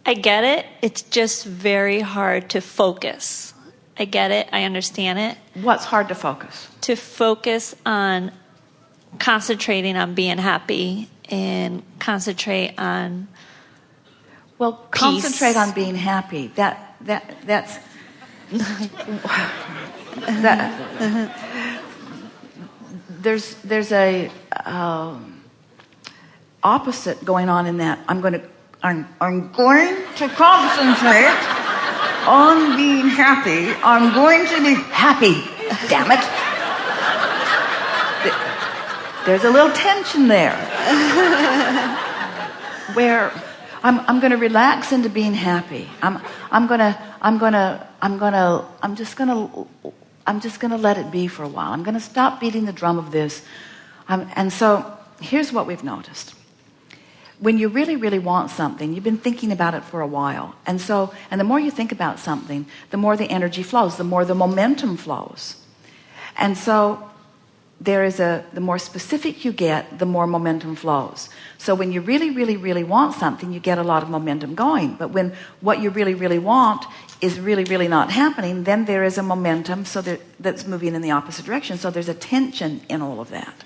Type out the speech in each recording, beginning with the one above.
I get it. It's just very hard to focus. I get it. I understand it. What's hard to focus? To focus on concentrating on being happy and concentrate on Well, peace. concentrate on being happy. That's there's a opposite going on in that. I'm going to concentrate on being happy. I'm going to be happy. Damn it. There's a little tension there. Where I'm going to relax into being happy. I'm just going to let it be for a while. I'm going to stop beating the drum of this. And so here's what we've noticed. When you really, really want something, you've been thinking about it for a while. And the more you think about something, the more the energy flows, the more the momentum flows. And so the more specific you get, the more momentum flows. So when you really, really, really want something, you get a lot of momentum going. But when what you really, really want is really, really not happening, then there is a momentum that's moving in the opposite direction. So there's a tension in all of that.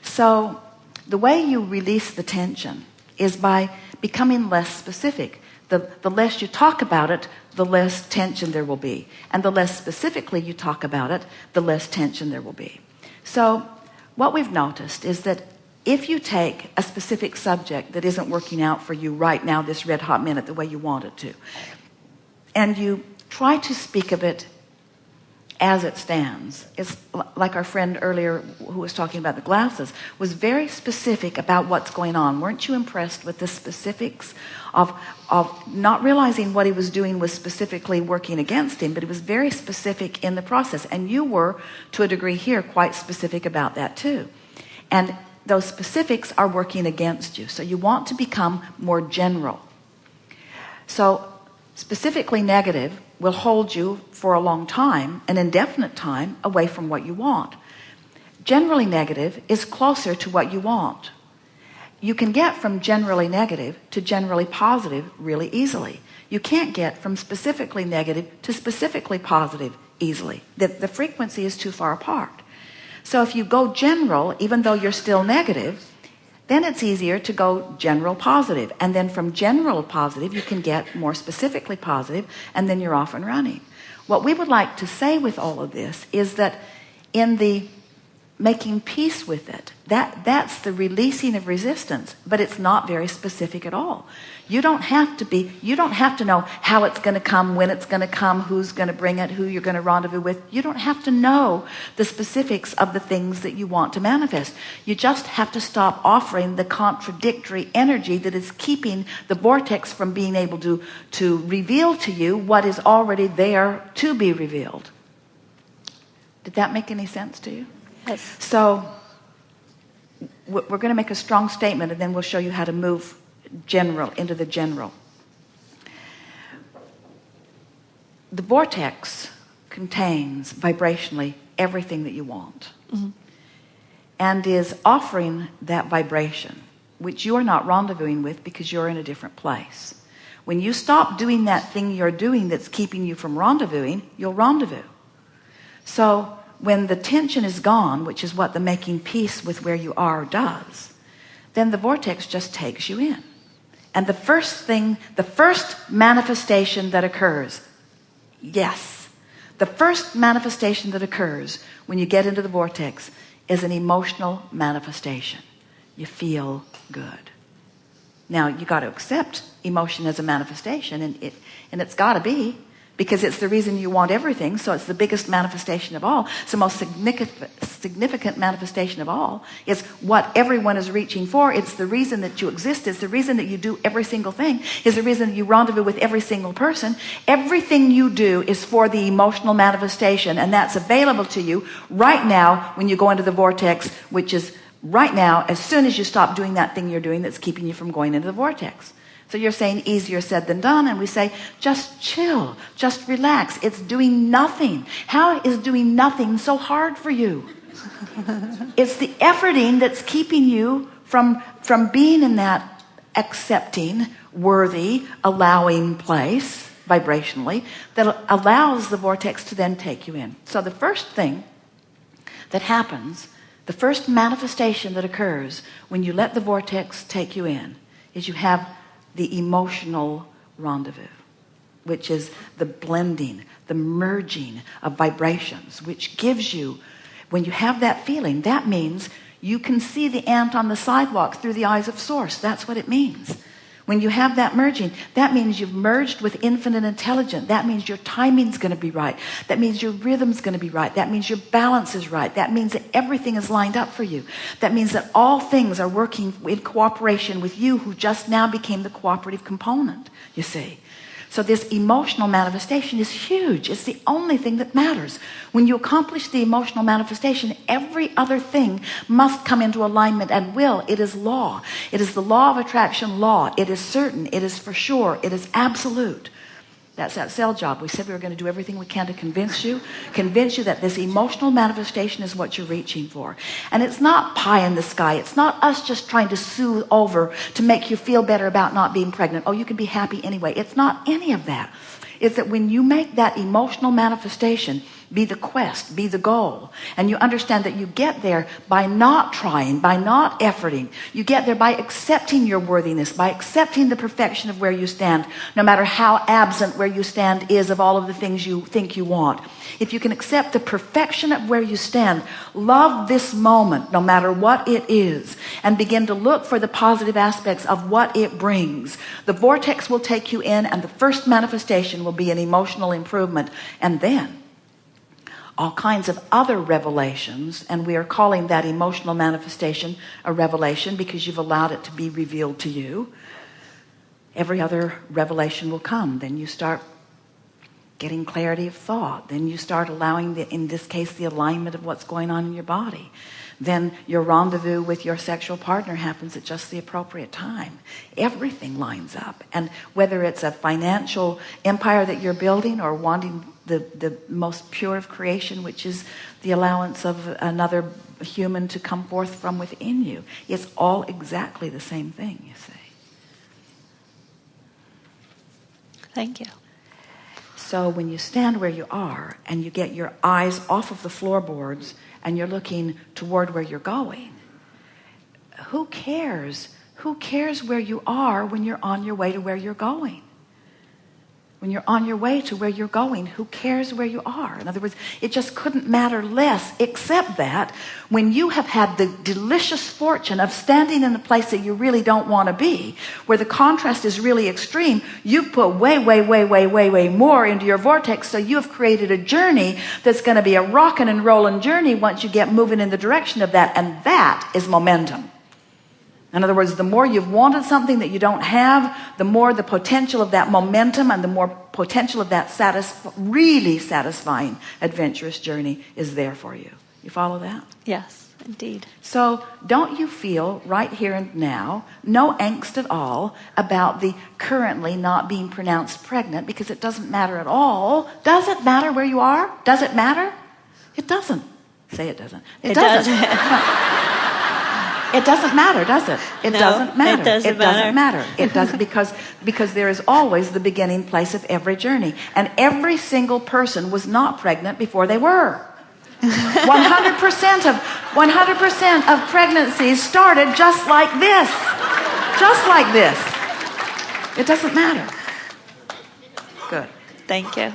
So the way you release the tension is by becoming less specific. The less you talk about it, the less tension there will be. And the less specifically you talk about it, the less tension there will be. So what we've noticed is that if you take a specific subject that isn't working out for you right now, this red hot minute, the way you want it to, and you try to speak of it as it stands. It's like our friend earlier who was talking about the glasses was very specific about what's going on. Weren't you impressed with the specifics of not realizing what he was doing was specifically working against him, but he was very specific in the process. And you were, to a degree here, quite specific about that too. And those specifics are working against you. So you want to become more general. So specifically negative will hold you for a long time, an indefinite time, away from what you want. Generally negative is closer to what you want. You can get from generally negative to generally positive really easily. You can't get from specifically negative to specifically positive easily. The frequency is too far apart. So if you go general, even though you're still negative, then it's easier to go general positive. And then from general positive, you can get more specifically positive, and then you're off and running. What we would like to say with all of this is that in the making peace with it, that's the releasing of resistance, but it's not very specific at all. You don't have to know how it's going to come, when it's going to come, who's going to bring it, who you're going to rendezvous with. You don't have to know the specifics of the things that you want to manifest. You just have to stop offering the contradictory energy that is keeping the vortex from being able to reveal to you what is already there to be revealed. Did that make any sense to you? Yes. So we're going to make a strong statement, and then we'll show you how to move general into the general. The vortex contains vibrationally everything that you want, and is offering that vibration, which you are not rendezvousing with because you're in a different place. When you stop doing that thing you're doing that's keeping you from rendezvousing, you'll rendezvous. So when the tension is gone, which is what the making peace with where you are does, then the vortex just takes you in. And the first manifestation that occurs, the first manifestation that occurs when you get into the vortex is an emotional manifestation. You feel good. Now, you got to accept emotion as a manifestation, and it's got to be, because it's the reason you want everything. So it's the biggest manifestation of all. It's the most significant manifestation of all. It's what everyone is reaching for. It's the reason that you exist. It's the reason that you do every single thing. It's the reason that you rendezvous with every single person. Everything you do is for the emotional manifestation, and that's available to you right now when you go into the vortex, which is right now, as soon as you stop doing that thing you're doing that's keeping you from going into the vortex. So you're saying easier said than done, and we say just chill, just relax. It's doing nothing. How is doing nothing so hard for you? It's the efforting that's keeping you from being in that accepting, worthy, allowing place vibrationally that allows the vortex to then take you in. So the first thing that happens, the first manifestation that occurs when you let the vortex take you in, is you have the emotional rendezvous, which is the blending, the merging of vibrations, which gives you, when you have that feeling, that means you can see the ant on the sidewalk through the eyes of source. That's what it means. When you have that merging, that means you've merged with infinite intelligence. That means your timing's going to be right. That means your rhythm's going to be right. That means your balance is right. That means that everything is lined up for you. That means that all things are working in cooperation with you, who just now became the cooperative component, you see. So this emotional manifestation is huge. It's the only thing that matters. When you accomplish the emotional manifestation, every other thing must come into alignment and will. It is law. It is the law of attraction law. It is certain. It is for sure. It is absolute. That's that cell job. We said we were going to do everything we can to convince you that this emotional manifestation is what you're reaching for. And it's not pie in the sky. It's not us just trying to soothe over to make you feel better about not being pregnant. Oh, you can be happy anyway. It's not any of that. It's that when you make that emotional manifestation be the quest, be the goal, and you understand that you get there by not trying, by not efforting. You get there by accepting your worthiness, by accepting the perfection of where you stand, no matter how absent where you stand is of all of the things you think you want. If you can accept the perfection of where you stand, love this moment, no matter what it is, and begin to look for the positive aspects of what it brings, the vortex will take you in, and the first manifestation will be an emotional improvement. And then all kinds of other revelations, and we are calling that emotional manifestation a revelation because you've allowed it to be revealed to you. Every other revelation will come. Then you start getting clarity of thought. Then you start allowing, in this case, the alignment of what's going on in your body. Then your rendezvous with your sexual partner happens at just the appropriate time. Everything lines up. And whether it's a financial empire that you're building or wanting the most pure of creation, which is the allowance of another human to come forth from within you, it's all exactly the same thing, you see. Thank you. So when you stand where you are and you get your eyes off of the floorboards and you're looking toward where you're going, who cares? Who cares where you are when you're on your way to where you're going? When you're on your way to where you're going, who cares where you are? In other words, it just couldn't matter less, except that when you have had the delicious fortune of standing in a place that you really don't want to be, where the contrast is really extreme, you've put way more into your vortex, so you have created a journey that's going to be a rocking and rolling journey once you get moving in the direction of that, and that is momentum. In other words, the more you've wanted something that you don't have, the more the potential of that momentum and the more potential of that really satisfying, adventurous journey is there for you. You follow that? Yes, indeed. So don't you feel right here and now no angst at all about the currently not being pronounced pregnant, because it doesn't matter at all. Does it matter where you are? Does it matter? It doesn't. Say it doesn't. It doesn't. It doesn't matter, does it? It doesn't matter. It doesn't matter. It doesn't, because there is always the beginning place of every journey. And every single person was not pregnant before they were. 100% of pregnancies started just like this. Just like this. It doesn't matter. Good. Thank you.